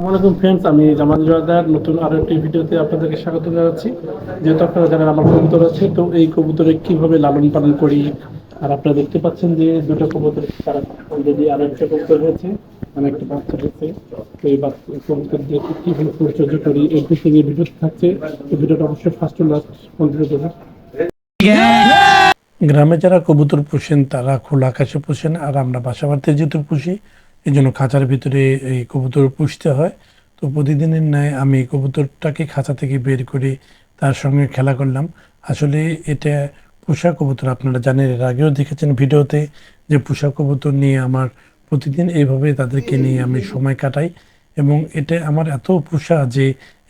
আসসালামাইকুম ফ্রেন্ডস, আমি জামান জোয়ারদার নতুন আরো একটি ভিডিওতে আপনাদেরকে স্বাগত জানাচ্ছি। যেহেতু আপনারা জানেন আমার কবুতর আছে, তো এই কবুতরে কিভাবে লালন পালন করি। আর আপনারা দেখতে পাচ্ছেন যে দুটো কবুতর তারা অলরেডি আরো একটা কবুতর হয়েছে, মানে একটা বাচ্চা হয়েছে। তো এই বাচ্চা কবুতর দিয়ে কিভাবে পরিচর্যা করি এই বিষয়ে নিয়ে ভিডিও থাকছে। এই ভিডিওটা অবশ্যই ফার্স্ট টু লাস্ট কন্টিনিউ করবেন। গ্রামে যারা কবুতর পোষেন তারা খোলা আকাশে পোষেন, আর আমরা বাসা বাড়িতে যেহেতু পুষি এই জন্য খাঁচার ভিতরে এই কবুতর পুষতে হয়। তো প্রতিদিনের ন্যায় আমি কবুতরটাকে খাঁচা থেকে বের করে তার সঙ্গে খেলা করলাম। আসলে এটা পোষা কবুতর, আপনারা জানেন, এর আগেও দেখেছেন ভিডিওতে যে পোষা কবুতর নিয়ে আমার প্রতিদিন এইভাবে তাদেরকে নিয়ে আমি সময় কাটাই। এবং এটা আমার এত পোষা যে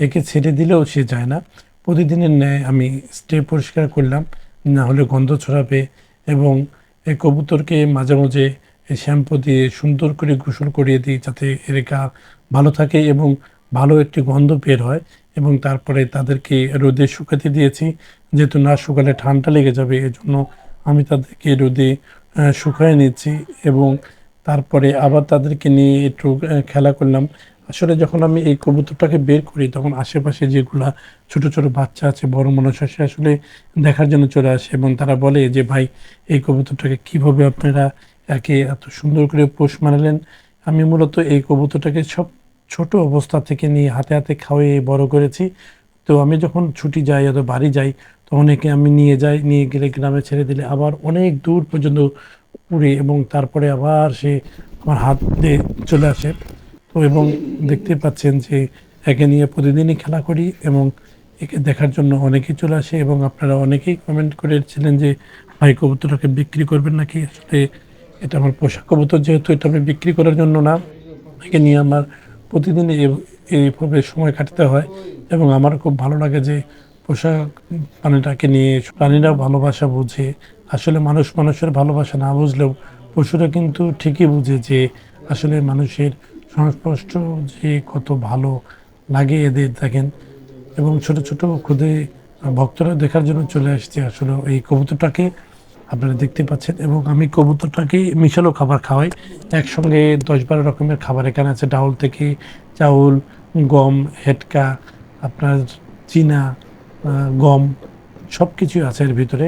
একে ছেড়ে দিলেও সে যায় না। প্রতিদিনের ন্যায় আমি স্টে পরিষ্কার করলাম, না হলে গন্ধ ছড়াবে। এবং এই কবুতরকে মাঝে মাঝে শ্যাম্পু দিয়ে সুন্দর করে গোসল করিয়ে দিই, যাতে এর গা ভালো থাকে এবং ভালো একটি গন্ধ বের হয়। এবং তারপরে তাদেরকে রোদে শুকাতে দিয়েছি, যেহেতু না শুকালে ঠান্ডা লেগে যাবে, এজন্য আমি তাদেরকে রোদে শুকায় নিচ্ছি। এবং তারপরে আবার তাদেরকে নিয়ে একটু খেলা করলাম। আসলে যখন আমি এই কবুতরটাকে বের করি তখন আশেপাশে যেগুলা ছোট ছোট বাচ্চা আছে, বড় মানুষ আসে আসলে দেখার জন্য চলে আসে, এবং তারা বলে যে ভাই, এই কবুতরটাকে কিভাবে আপনারা একে এত সুন্দর করে পোষ মানালেন। আমি মূলত এই কবুতরটাকে সব ছোট অবস্থা থেকে নিয়ে হাতে হাতে খাওয়িয়ে বড় করেছি। তো আমি যখন ছুটি যাই অথবা বাড়ি যাই তখন একে আমি নিয়ে যাই, নিয়ে গেলে গ্রামে ছেড়ে দিলে আবার অনেক দূর পর্যন্ত উড়ে এবং তারপরে আবার সে আমার হাত দিয়ে চলে আসে। তো এবং দেখতে পাচ্ছেন যে একে নিয়ে প্রতিদিনই খেলা করি এবং একে দেখার জন্য অনেকেই চলে আসে। এবং আপনারা অনেকেই কমেন্ট করেছিলেন যে ভাই, কবুতরটাকে বিক্রি করবেন নাকি। আসলে এটা আমার পোষা কবুতর, যেহেতু এটা আমি বিক্রি করার জন্য না, একে নিয়ে আমার প্রতিদিন এইভাবে সময় কাটাতে হয়। এবং আমার খুব ভালো লাগে যে পোষা প্রাণীটাকে নিয়ে প্রাণীরা ভালোবাসা বুঝে। আসলে মানুষ মানুষের ভালোবাসা না বুঝলেও পশুরা কিন্তু ঠিকই বুঝে যে আসলে মানুষের সংস্পর্শ যে কত ভালো লাগে এদের, দেখেন। এবং ছোট ছোট খুদে ভক্তরা দেখার জন্য চলে আসছে আসলে এই কবুতরটাকে, আপনারা দেখতে পাচ্ছেন। এবং আমি কবুতরটাকে মিশালো খাবার খাওয়াই, একসঙ্গে 10-12 রকমের খাবার এখানে আছে। ডাউল থেকে চাউল, গম, হেটকা, আপনার চীনা গম, সব কিছুই আছে এর ভিতরে।